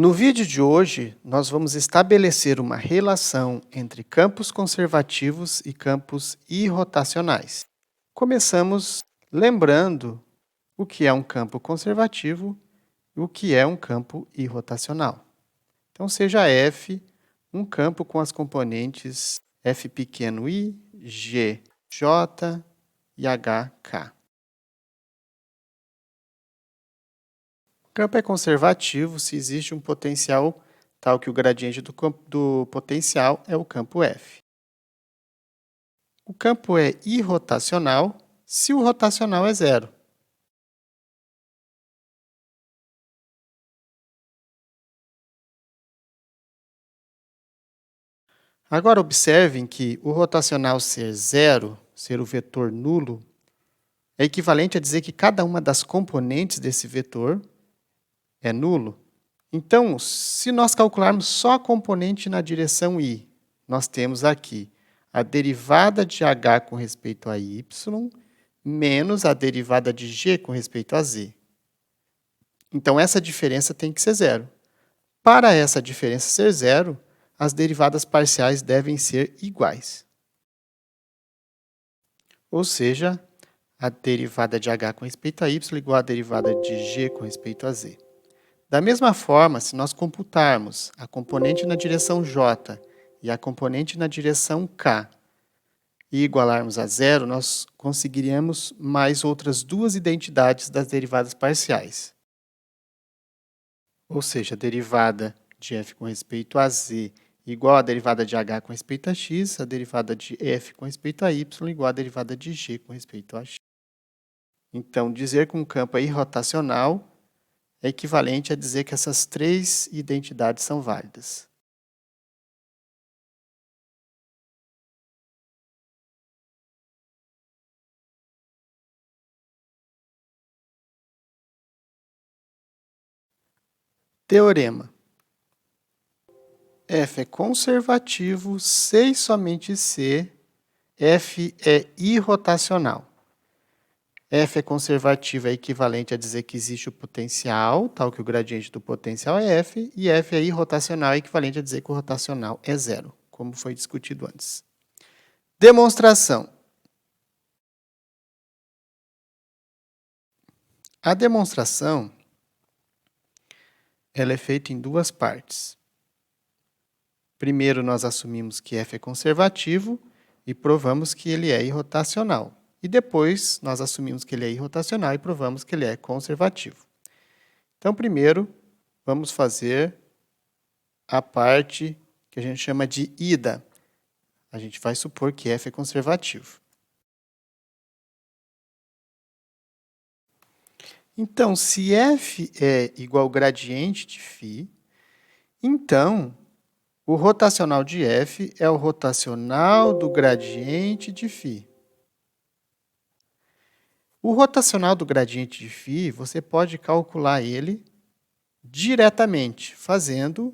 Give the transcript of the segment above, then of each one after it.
No vídeo de hoje, nós vamos estabelecer uma relação entre campos conservativos e campos irrotacionais. Começamos lembrando o que é um campo conservativo e o que é um campo irrotacional. Então, seja F um campo com as componentes F pequeno i, G, J e H, K. O campo é conservativo se existe um potencial tal que o gradiente do potencial é o campo F. O campo é irrotacional se o rotacional é zero. Agora observem que o rotacional ser zero, ser o vetor nulo, é equivalente a dizer que cada uma das componentes desse vetor é nulo. Então, se nós calcularmos só a componente na direção i, nós temos aqui a derivada de h com respeito a y menos a derivada de g com respeito a z. Então, essa diferença tem que ser zero. Para essa diferença ser zero, as derivadas parciais devem ser iguais. Ou seja, a derivada de h com respeito a y igual à derivada de g com respeito a z. Da mesma forma, se nós computarmos a componente na direção j e a componente na direção k e igualarmos a zero, nós conseguiríamos mais outras duas identidades das derivadas parciais. Ou seja, a derivada de f com respeito a z igual à derivada de h com respeito a x, a derivada de f com respeito a y igual à derivada de g com respeito a x. Então, dizer que um campo é irrotacional é equivalente a dizer que essas três identidades são válidas. Teorema. F é conservativo se e somente se F é irrotacional. F é conservativo é equivalente a dizer que existe o potencial, tal que o gradiente do potencial é F, e F é irrotacional é equivalente a dizer que o rotacional é zero, como foi discutido antes. Demonstração. A demonstração ela é feita em duas partes. Primeiro, nós assumimos que F é conservativo e provamos que ele é irrotacional. E depois, nós assumimos que ele é irrotacional e provamos que ele é conservativo. Então, primeiro, vamos fazer a parte que a gente chama de ida. A gente vai supor que F é conservativo. Então, se F é igual ao gradiente de φ, então o rotacional de F é o rotacional do gradiente de φ. O rotacional do gradiente de φ, você pode calcular ele diretamente, fazendo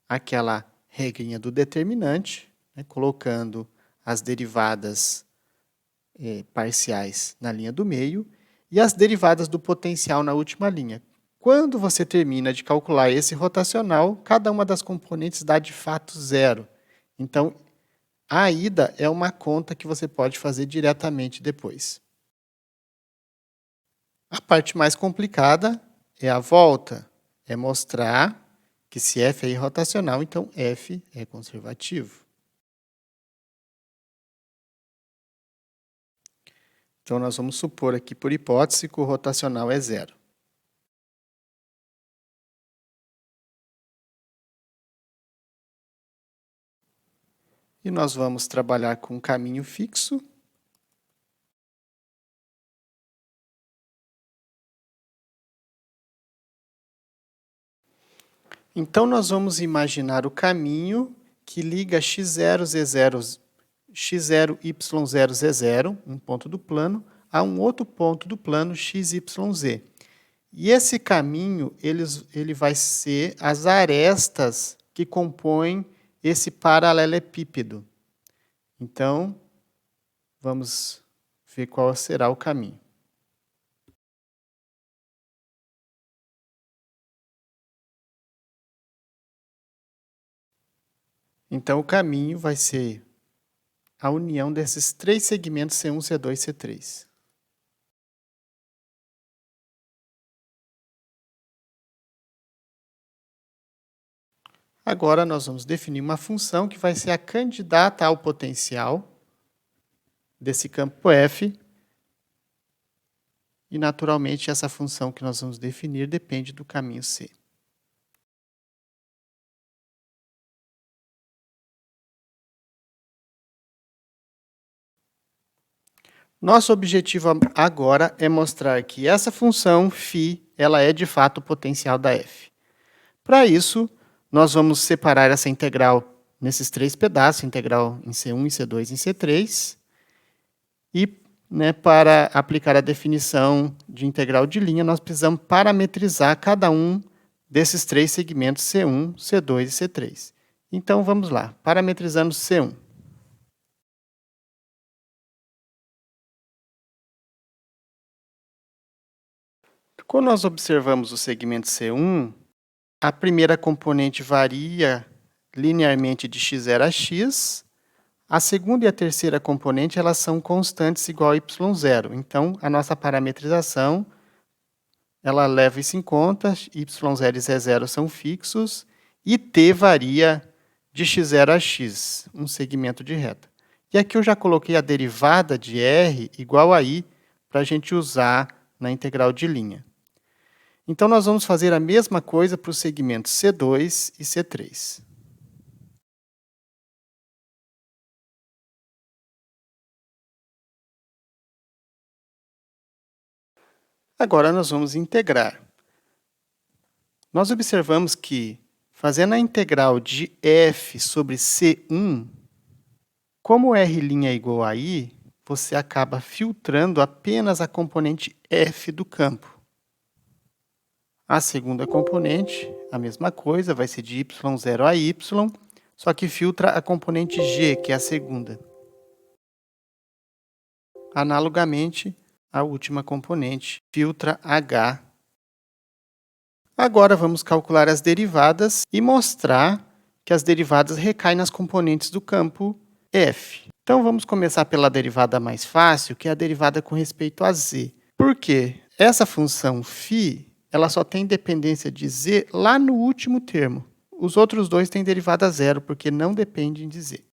aquela regrinha do determinante, né, colocando as derivadas parciais na linha do meio e as derivadas do potencial na última linha. Quando você termina de calcular esse rotacional, cada uma das componentes dá de fato zero. Então, a ida é uma conta que você pode fazer diretamente depois. A parte mais complicada é a volta, é mostrar que se F é irrotacional, então F é conservativo. Então, nós vamos supor aqui, por hipótese, que o rotacional é zero. E nós vamos trabalhar com um caminho fixo. Então, nós vamos imaginar o caminho que liga x0, z0, x0, y0, z0, um ponto do plano, a um outro ponto do plano, x, y, z. E esse caminho ele vai ser as arestas que compõem esse paralelepípedo. Então, vamos ver qual será o caminho. Então, o caminho vai ser a união desses três segmentos C1, C2 e C3. Agora, nós vamos definir uma função que vai ser a candidata ao potencial desse campo F. E, naturalmente, essa função que nós vamos definir depende do caminho C. Nosso objetivo agora é mostrar que essa função φ ela é de fato o potencial da f. Para isso, nós vamos separar essa integral nesses três pedaços, integral em C1, em C2 e em C3. E para aplicar a definição de integral de linha, nós precisamos parametrizar cada um desses três segmentos C1, C2 e C3. Então, vamos lá, parametrizando C1. Quando nós observamos o segmento C1, a primeira componente varia linearmente de x0 a x. A segunda e a terceira componente elas são constantes igual a y0. Então, a nossa parametrização ela leva isso em conta. Y0 e z0 são fixos e t varia de x0 a x, um segmento de reta. E aqui eu já coloquei a derivada de r igual a i para a gente usar na integral de linha. Então, nós vamos fazer a mesma coisa para os segmentos C2 e C3. Agora, nós vamos integrar. Nós observamos que, fazendo a integral de f sobre C1, como r' é igual a i, você acaba filtrando apenas a componente f do campo. A segunda componente, a mesma coisa, vai ser de y0 a y, só que filtra a componente g, que é a segunda. Analogamente, a última componente filtra h. Agora vamos calcular as derivadas e mostrar que as derivadas recaem nas componentes do campo f. Então vamos começar pela derivada mais fácil, que é a derivada com respeito a z. Por quê? Essa função φ ela só tem dependência de z lá no último termo. Os outros dois têm derivada zero, porque não dependem de z.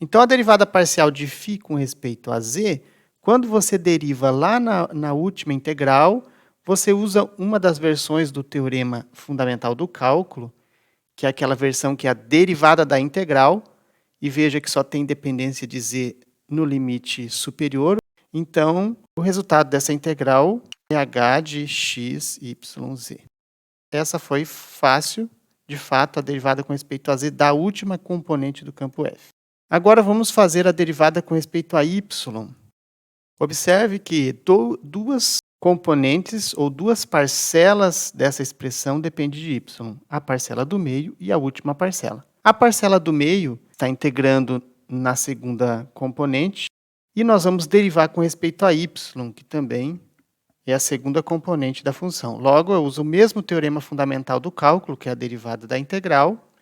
Então, a derivada parcial de φ com respeito a z, quando você deriva lá na última integral, você usa uma das versões do teorema fundamental do cálculo, que é aquela versão que é a derivada da integral, e veja que só tem dependência de z no limite superior. Então, o resultado dessa integral é h de x, y, z. Essa foi fácil, de fato, a derivada com respeito a z da última componente do campo f. Agora vamos fazer a derivada com respeito a y. Observe que duas componentes ou duas parcelas dessa expressão dependem de y. A parcela do meio e a última parcela. A parcela do meio está integrando na segunda componente e nós vamos derivar com respeito a y, que também é a segunda componente da função. Logo, eu uso o mesmo teorema fundamental do cálculo, que é a derivada da integral,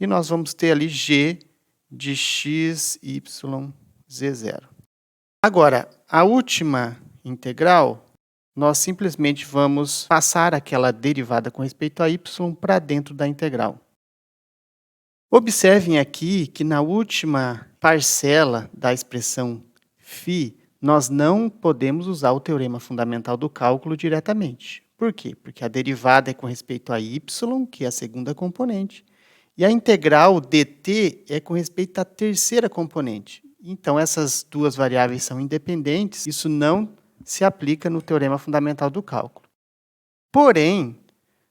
e nós vamos ter ali g de x, y, z0. Agora, a última integral, nós simplesmente vamos passar aquela derivada com respeito a y para dentro da integral. Observem aqui que na última parcela da expressão φ, nós não podemos usar o teorema fundamental do cálculo diretamente. Por quê? Porque a derivada é com respeito a y, que é a segunda componente, e a integral dt é com respeito à terceira componente. Então, essas duas variáveis são independentes, isso não se aplica no teorema fundamental do cálculo. Porém,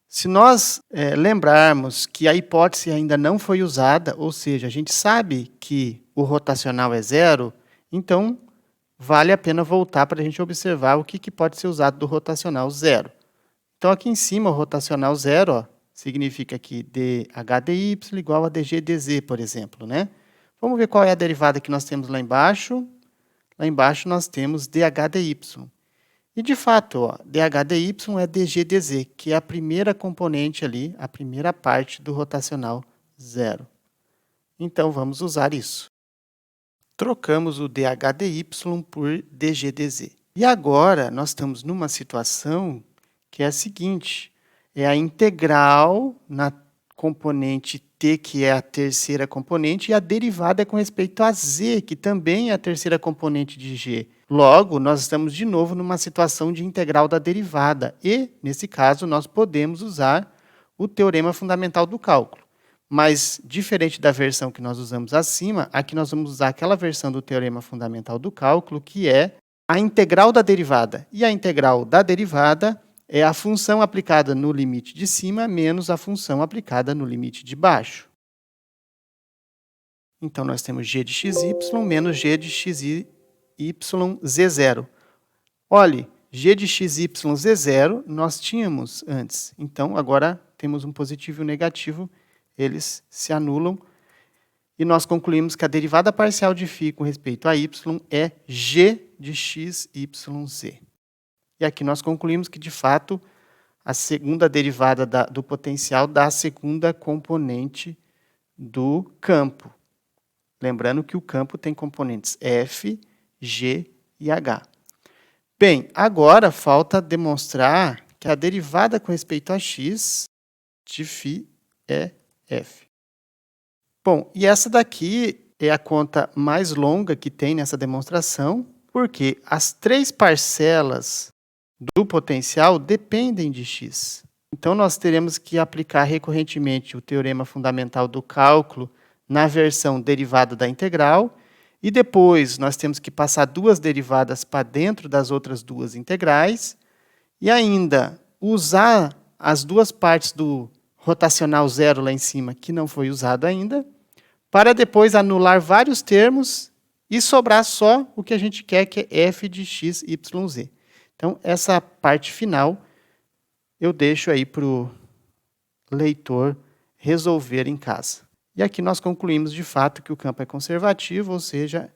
se nós lembrarmos que a hipótese ainda não foi usada, ou seja, a gente sabe que o rotacional é zero, então vale a pena voltar para a gente observar o que pode ser usado do rotacional zero. Então, aqui em cima, o rotacional zero significa que dHdy igual a dg dz, por exemplo, né? Vamos ver qual é a derivada que nós temos lá embaixo. Lá embaixo nós temos dHdy. E, de fato, dHdy é dg dz, que é a primeira componente ali, a primeira parte do rotacional zero. Então, vamos usar isso. Trocamos o dH/dy por dG/dz. E agora, nós estamos numa situação que é a seguinte, é a integral na componente t, que é a terceira componente, e a derivada é com respeito a z, que também é a terceira componente de g. Logo, nós estamos de novo numa situação de integral da derivada, e, nesse caso, nós podemos usar o teorema fundamental do cálculo. Mas, diferente da versão que nós usamos acima, aqui nós vamos usar aquela versão do teorema fundamental do cálculo, que é a integral da derivada. E a integral da derivada é a função aplicada no limite de cima menos a função aplicada no limite de baixo. Então, nós temos g de xy menos g de xy z0. Olhe, g de xy z0 nós tínhamos antes. Então, agora temos um positivo e um negativo, eles se anulam. E nós concluímos que a derivada parcial de φ com respeito a y é g de xyz. E aqui nós concluímos que, de fato, a segunda derivada do potencial dá a segunda componente do campo. Lembrando que o campo tem componentes F, G e H. Bem, agora falta demonstrar que a derivada com respeito a x de φ é F. Bom, e essa daqui é a conta mais longa que tem nessa demonstração, porque as três parcelas do potencial dependem de x. Então, nós teremos que aplicar recorrentemente o teorema fundamental do cálculo na versão derivada da integral, e depois nós temos que passar duas derivadas para dentro das outras duas integrais, e ainda usar as duas partes do rotacional zero lá em cima, que não foi usado ainda, para depois anular vários termos e sobrar só o que a gente quer, que é f de x, y, z. Então, essa parte final eu deixo aí para o leitor resolver em casa. E aqui nós concluímos, de fato, que o campo é conservativo, ou seja,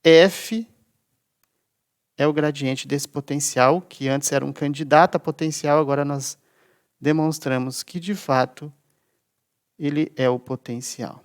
F é o gradiente desse potencial, que antes era um candidato a potencial, agora nós demonstramos que, de fato, ele é o potencial.